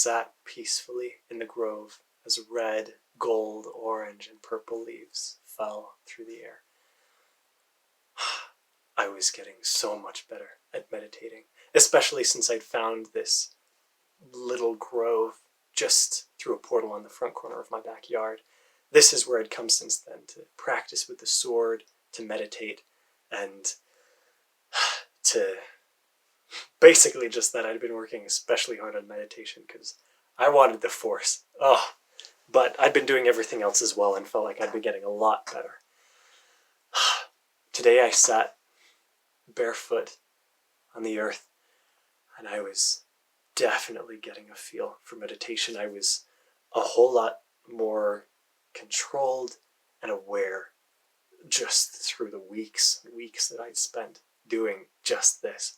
sat peacefully in the grove as red, gold, orange, and purple leaves fell through the air. I was getting so much better at meditating, especially since I'd found this little grove just through a portal on the front corner of my backyard. This is where I'd come since then, to practice with the sword, to meditate, and to basically just that I'd been working especially hard on meditation because I wanted the force. But I'd been doing everything else as well and felt like I'd been getting a lot better. Today I sat barefoot on the earth, and I was definitely getting a feel for meditation. I was a whole lot more controlled and aware just through the weeks that I'd spent doing just this.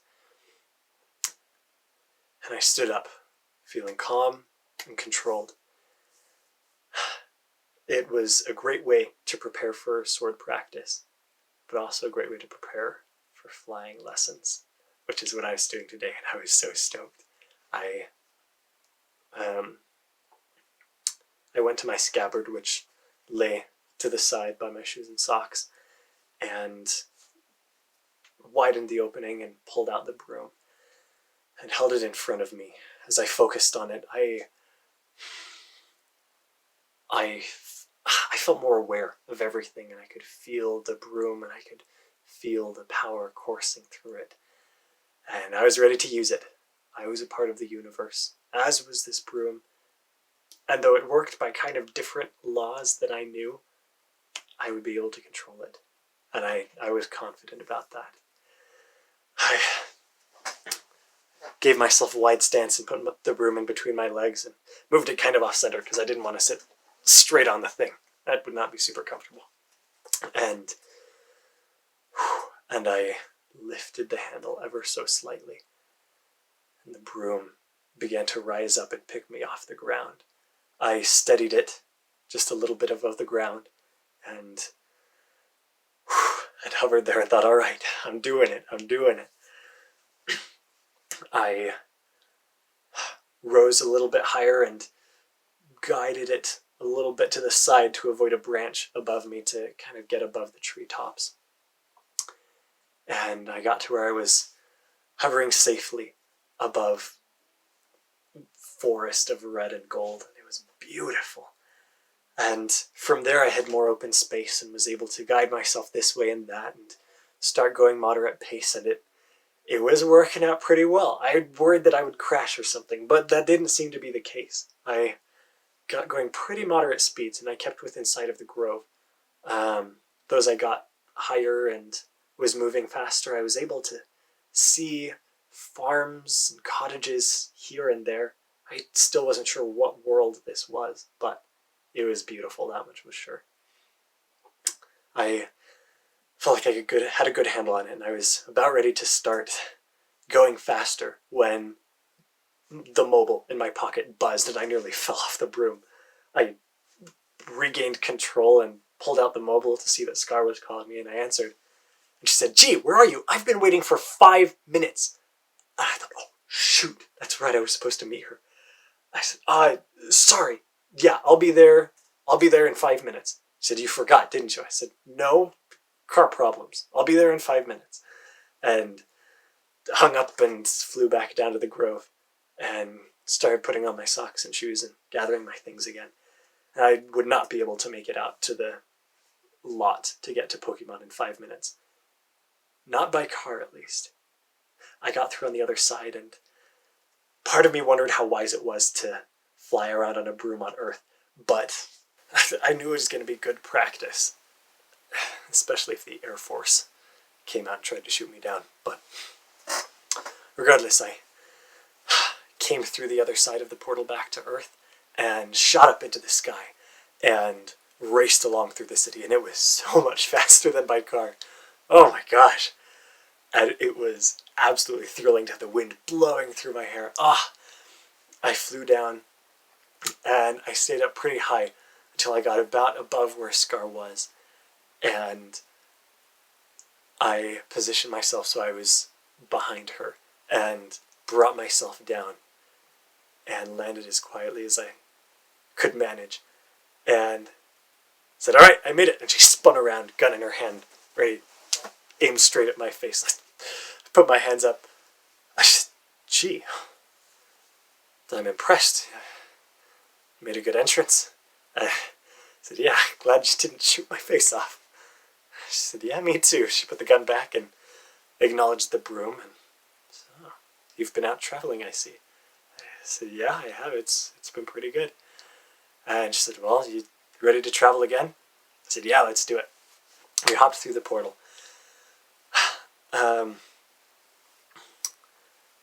And I stood up, feeling calm and controlled. It was a great way to prepare for sword practice, but also a great way to prepare for flying lessons, which is what I was doing today, and I was so stoked. I went to my scabbard, which lay to the side by my shoes and socks, and widened the opening and pulled out the broom and held it in front of me. As I focused on it, I felt more aware of everything, and I could feel the broom, and I could feel the power coursing through it. And I was ready to use it. I was a part of the universe, as was this broom. And though it worked by kind of different laws that I knew, I would be able to control it. And I was confident about that. I gave myself a wide stance and put the broom in between my legs and moved it kind of off-center because I didn't want to sit straight on the thing. That would not be super comfortable. And I lifted the handle ever so slightly, and the broom began to rise up and pick me off the ground. I steadied it just a little bit above the ground, and I'd hovered there and thought, all right, I'm doing it. I rose a little bit higher and guided it a little bit to the side to avoid a branch above me to kind of get above the treetops. And I got to where I was hovering safely above forest of red and gold. It was beautiful. And from there I had more open space and was able to guide myself this way and that and start going moderate pace, and it was working out pretty well. I worried that I would crash or something, but that didn't seem to be the case. I got going pretty moderate speeds, and I kept within sight of the grove. Those I got higher and was moving faster, I was able to see farms and cottages here and there. I still wasn't sure what world this was, but it was beautiful, that much was sure. I felt like I had a good handle on it, and I was about ready to start going faster when the mobile in my pocket buzzed and I nearly fell off the broom. I regained control and pulled out the mobile to see that Scar was calling me, and I answered. And she said, "Gee, where are you? I've been waiting for 5 minutes. And I thought, oh, shoot, that's right, I was supposed to meet her. I said, sorry. Yeah, I'll be there in 5 minutes. She said, you forgot, didn't you? I said, no, car problems. I'll be there in 5 minutes. And hung up and flew back down to the grove and started putting on my socks and shoes and gathering my things again. And I would not be able to make it out to the lot to get to Pokemon in 5 minutes. Not by car, at least. I got through on the other side, and part of me wondered how wise it was to fly around on a broom on Earth, but I knew it was going to be good practice, especially if the Air Force came out and tried to shoot me down. But regardless, I came through the other side of the portal back to Earth and shot up into the sky and raced along through the city, and it was so much faster than by car. Oh my gosh. And it was absolutely thrilling to have the wind blowing through my hair. I flew down, and I stayed up pretty high until I got about above where Scar was, and I positioned myself so I was behind her and brought myself down and landed as quietly as I could manage, and said, "All right, I made it." And she spun around, gun in her hand, ready, aimed straight at my face. I put my hands up. I said, "Gee, I'm impressed. You made a good entrance." I said, "Yeah, glad you didn't shoot my face off." She said, "Yeah, me too." She put the gun back and acknowledged the broom. And said, "Oh, you've been out traveling, I see." I said, "Yeah, I have. It's been pretty good." And she said, "Well, you ready to travel again?" I said, "Yeah, let's do it." We hopped through the portal.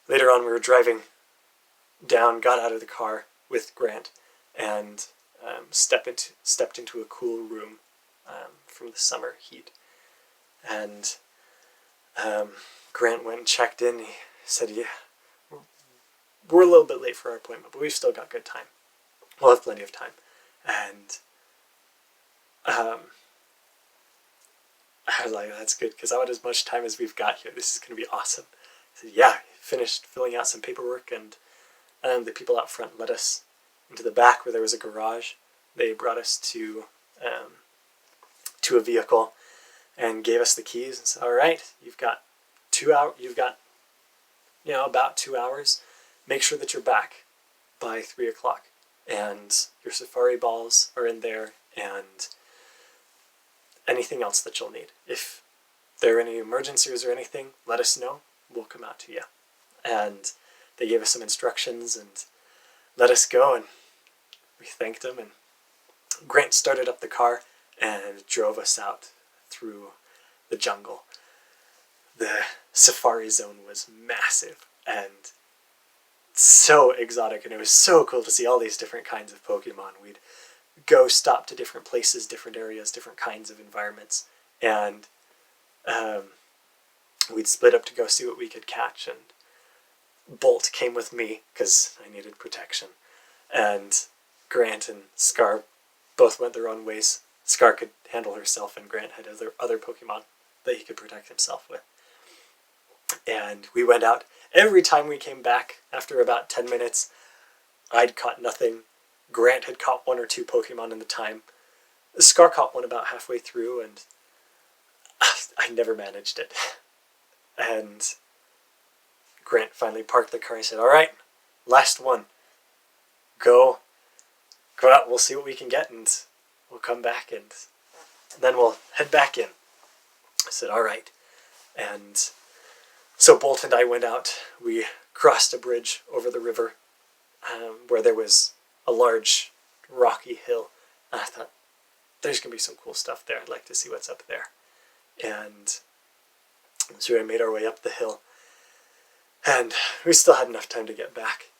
Later on, we were driving down, got out of the car with Grant, and stepped into a cool room from the summer heat. And Grant went and checked in. He said, "Yeah, we're a little bit late for our appointment, but we've still got good time. We'll have plenty of time." And I was like, "That's good, because I want as much time as we've got here. This is going to be awesome." I said, "Yeah." Finished filling out some paperwork, and the people out front led us into the back where there was a garage. They brought us to a vehicle and gave us the keys and said, "All right, you've got 2 hours. You've got about 2 hours. Make sure that you're back by 3 o'clock, and your safari balls are in there, and anything else that you'll need. If there are any emergencies or anything, let us know. We'll come out to you." And they gave us some instructions and let us go, and we thanked them, and Grant started up the car and drove us out through the jungle. The safari zone was massive and so exotic, and it was so cool to see all these different kinds of Pokemon. We'd go stop to different places, different areas, different kinds of environments, and we'd split up to go see what we could catch. And Bolt came with me because I needed protection, and Grant and Scar both went their own ways. Scar could handle herself, and Grant had other Pokemon that he could protect himself with. And we went out. Every time we came back, after about 10 minutes, I'd caught nothing. Grant had caught 1 or 2 Pokemon in the time. Scar caught one about halfway through, and I never managed it. And Grant finally parked the car and said, "All right, last one. Go out, we'll see what we can get, and we'll come back, and then we'll head back in." I said, "All right." And so Bolt and I went out. We crossed a bridge over the river where there was a large rocky hill. And I thought, there's going to be some cool stuff there. I'd like to see what's up there. And so we made our way up the hill. And we still had enough time to get back.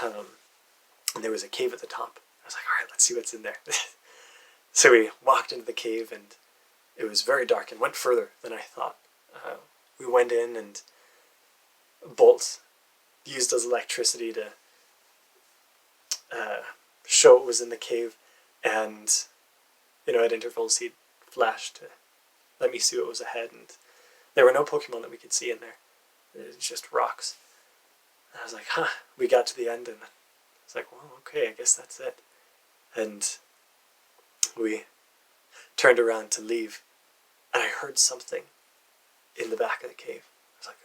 And there was a cave at the top. I was like, "All right, let's see what's in there." So we walked into the cave, and it was very dark and went further than I thought. We went in, and Bolt used his electricity to show what was in the cave, and at intervals he'd flash to let me see what was ahead, and there were no Pokemon that we could see in there. It was just rocks. And I was like, we got to the end, and I was like, well, okay, I guess that's it. And we turned around to leave, and I heard something in the back of the cave. I was like,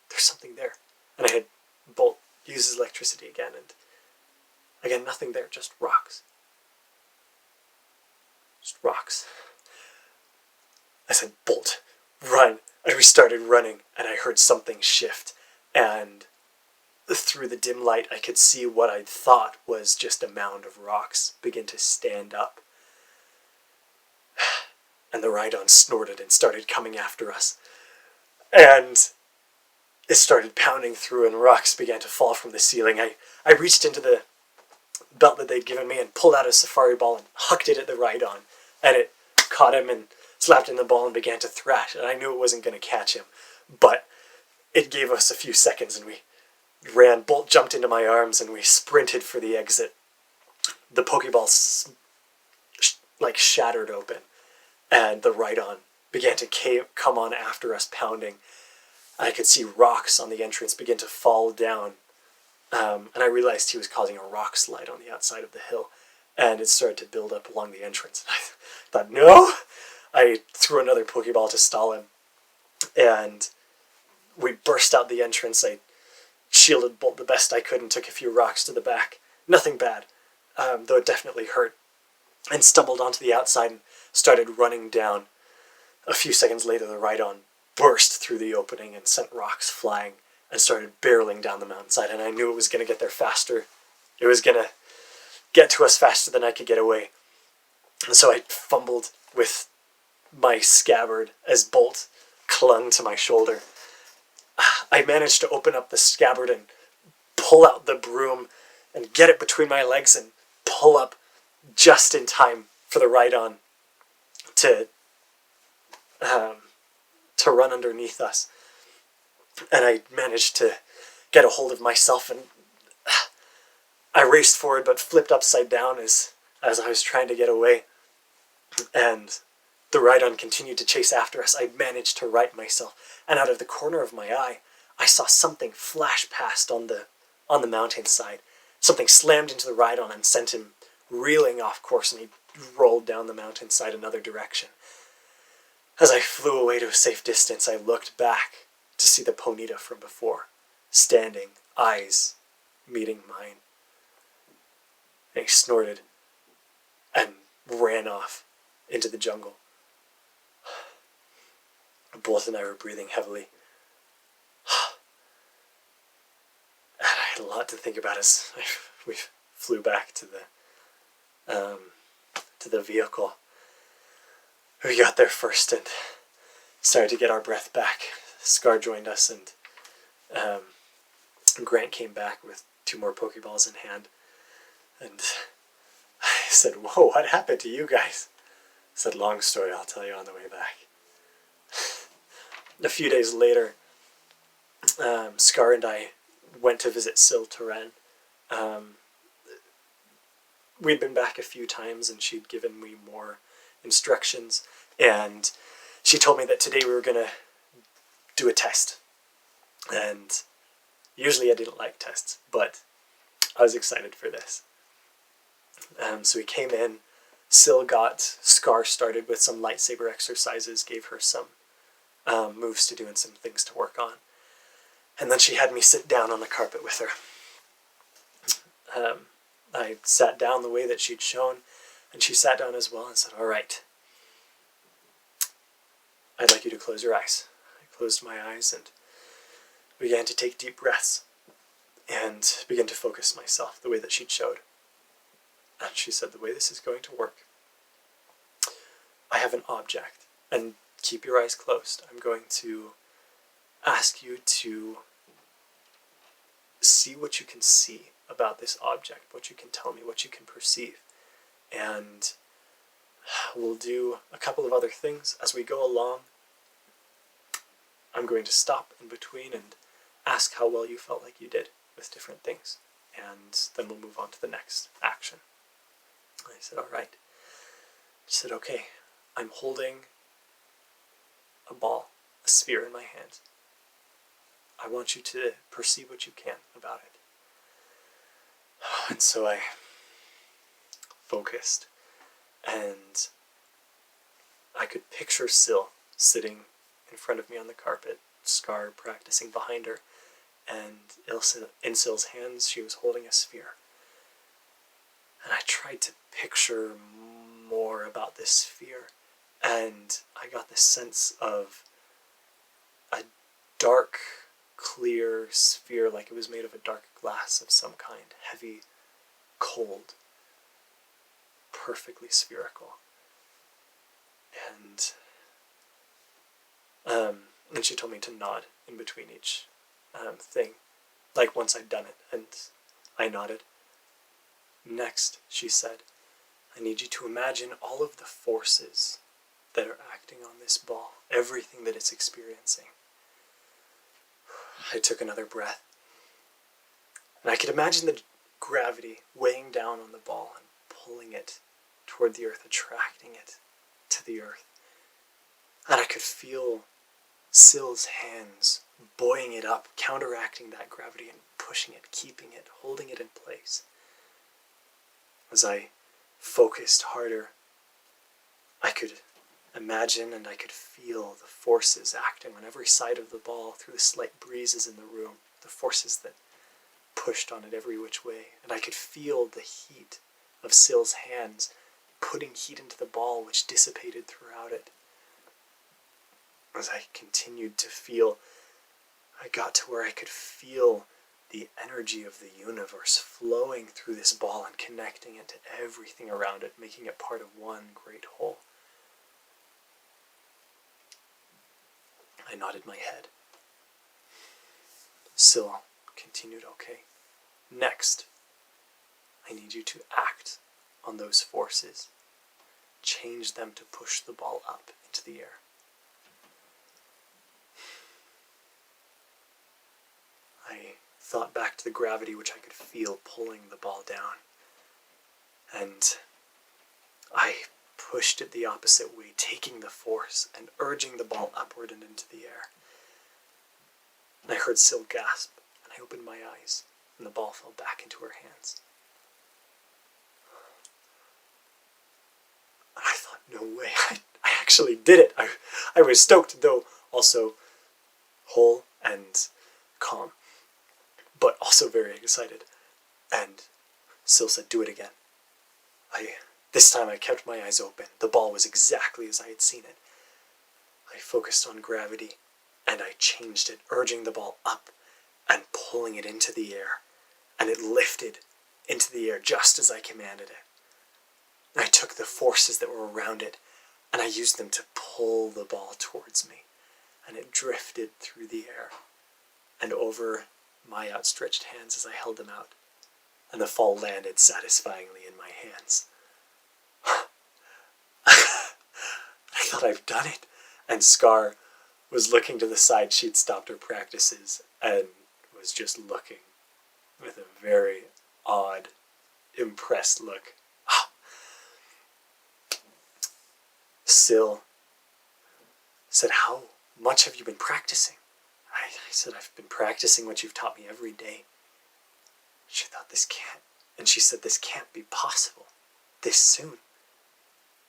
there's something there. And I had Bolt use his electricity again, and again, nothing there, just rocks. Just rocks. I said, "Bolt, run." And we started running, and I heard something shift, and through the dim light I could see what I thought was just a mound of rocks begin to stand up. And the Rhydon snorted and started coming after us. And it started pounding through, and rocks began to fall from the ceiling. I reached into the belt that they'd given me and pulled out a safari ball and hucked it at the Rhydon. And it caught him and slapped in the ball and began to thrash. And I knew it wasn't going to catch him. But it gave us a few seconds, and we ran. Bolt jumped into my arms, and we sprinted for the exit. The Pokeball shattered open, and the Rhydon began to come on after us, pounding. I could see rocks on the entrance begin to fall down And I realized he was causing a rock slide on the outside of the hill, and it started to build up along the entrance. And I thought, no! I threw another Pokeball to stall him, and we burst out the entrance. I shielded Bolt the best I could and took a few rocks to the back. Nothing bad, though it definitely hurt, and stumbled onto the outside and started running down. A few seconds later, the Rhydon burst through the opening and sent rocks flying and started barreling down the mountainside, and I knew it was going to get there faster. It was going to get to us faster than I could get away. And so I fumbled with my scabbard as Bolt clung to my shoulder. I managed to open up the scabbard and pull out the broom and get it between my legs and pull up just in time for the Rhydon to run underneath us. And I managed to get a hold of myself, and I raced forward but flipped upside down as I was trying to get away. And the Rhydon continued to chase after us. I managed to right myself, and out of the corner of my eye, I saw something flash past on the mountainside. Something slammed into the Rhydon and sent him reeling off course, and he rolled down the mountainside another direction. As I flew away to a safe distance, I looked back to see the Ponyta from before, standing, eyes meeting mine. And he snorted and ran off into the jungle. Both and I were breathing heavily. And I had a lot to think about as we flew back to the vehicle. We got there first and started to get our breath back. Scar joined us, and Grant came back with 2 more Pokeballs in hand. And I said, "Whoa, what happened to you guys?" I said, "Long story, I'll tell you on the way back." A few days later, Scar and I went to visit Syl Terran. We'd been back a few times, and she'd given me more instructions, and she told me that today we were going to do a test. And usually I didn't like tests, but I was excited for this. So we came in, Syl got Scar started with some lightsaber exercises, gave her some moves to do and some things to work on. And then she had me sit down on the carpet with her. I sat down the way that she'd shown, and she sat down as well and said, "All right, I'd like you to close your eyes." I closed my eyes and began to take deep breaths and begin to focus myself the way that she'd showed. And she said, "The way this is going to work, I have an object, and keep your eyes closed. I'm going to ask you to see what you can see about this object, what you can tell me, what you can perceive. And we'll do a couple of other things as we go along. I'm going to stop in between and ask how well you felt like you did with different things. And then we'll move on to the next action." I said, "All right." She said, "Okay, I'm holding a ball, a sphere in my hand. I want you to perceive what you can about it." And so I focused, and I could picture Syl sitting in front of me on the carpet, Scar practicing behind her, and in Syl's hands she was holding a sphere. And I tried to picture more about this sphere, and I got this sense of a dark, clear sphere, like it was made of a dark glass of some kind, heavy, cold, perfectly spherical. And she told me to nod in between each thing, like once I'd done it, and I nodded. "Next," she said, "I need you to imagine all of the forces that are acting on this ball, everything that it's experiencing." I took another breath, and I could imagine the gravity weighing down on the ball and pulling it toward the earth, attracting it to the earth. And I could feel Syl's hands buoying it up, counteracting that gravity and pushing it, keeping it, holding it in place. As I focused harder, I could imagine and I could feel the forces acting on every side of the ball through the slight breezes in the room, the forces that pushed on it every which way. And I could feel the heat of Syl's hands putting heat into the ball, which dissipated throughout it. As I continued to feel, I got to where I could feel the energy of the universe flowing through this ball and connecting it to everything around it, making it part of one great whole. I nodded my head. Syl continued, okay. Next, I need you to act on those forces. Change them to push the ball up into the air. I thought back to the gravity which I could feel pulling the ball down. And I pushed it the opposite way, taking the force and urging the ball upward and into the air. And I heard Syl gasp, and I opened my eyes, and the ball fell back into her hands. And I thought, no way, I actually did it. I was stoked, though also whole and calm, but also very excited. And Syl said, do it again. This time I kept my eyes open. The ball was exactly as I had seen it. I focused on gravity, and I changed it, urging the ball up and pulling it into the air. And it lifted into the air just as I commanded it. I took the forces that were around it, and I used them to pull the ball towards me. And it drifted through the air and over my outstretched hands as I held them out. And the fall landed satisfyingly in my hands. I thought, I've done it. And Scar was looking to the side. She'd stopped her practices and was just looking with a very odd, impressed look. Syl said, how much have you been practicing? I said, I've been practicing what you've taught me every day. She thought, she said, this can't be possible this soon.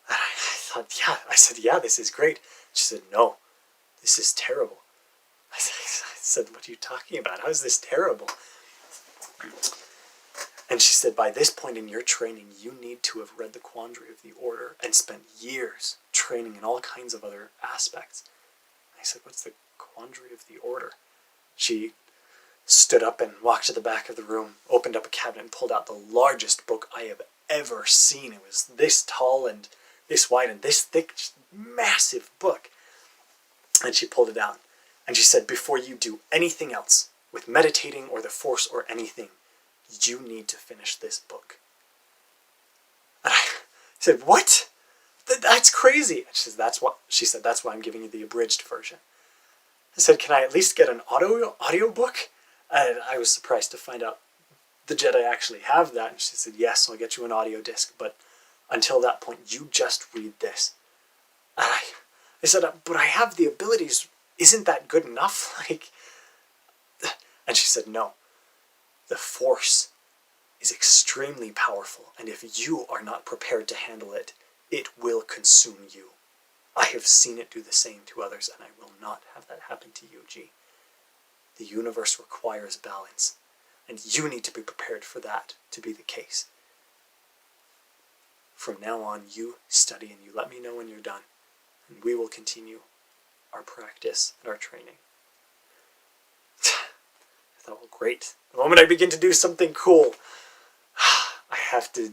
And I thought, yeah. I said, yeah, this is great. She said, no, this is terrible. I said, what are you talking about? How is this terrible? And she said, by this point in your training, you need to have read the Quandary of the Order and spent years training in all kinds of other aspects. I said, what's the Quandary of the Order? She stood up and walked to the back of the room, opened up a cabinet and pulled out the largest book I have ever seen. It was this tall and this wide and this thick, massive book. And she pulled it out. And she said, before you do anything else with meditating or the Force or anything, you need to finish this book. And I said, what? That's crazy. And she said, that's why I'm giving you the abridged version. I said, can I at least get an audio book? And I was surprised to find out the Jedi actually have that. And she said, yes, I'll get you an audio disc, but until that point, you just read this. And I said, but I have the abilities. Isn't that good enough? And she said, no. The Force is extremely powerful, and if you are not prepared to handle it, it will consume you. I have seen it do the same to others, and I will not have that happen to you, G. The universe requires balance, and you need to be prepared for that to be the case. From now on, you study and you let me know when you're done, and we will continue our practice and our training. I thought, well, great. The moment I begin to do something cool, I have to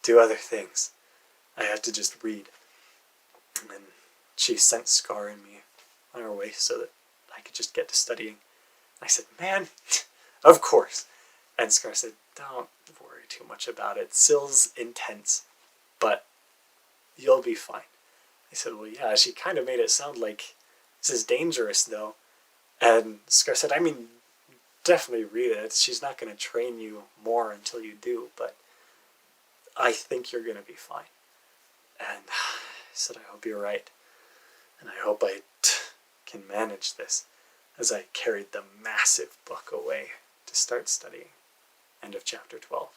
do other things. I have to just read. And then she sent Scar and me on our way so that I could just get to studying. I said, man, of course. And Scar said, don't worry too much about it. Syl's intense, but you'll be fine. I said, well, yeah, she kind of made it sound like this is dangerous, though. And Scar said, I mean, definitely read it. She's not going to train you more until you do, but I think you're going to be fine. And I said, I hope you're right. And I hope I can manage this, as I carried the massive book away to start studying. End of chapter 12.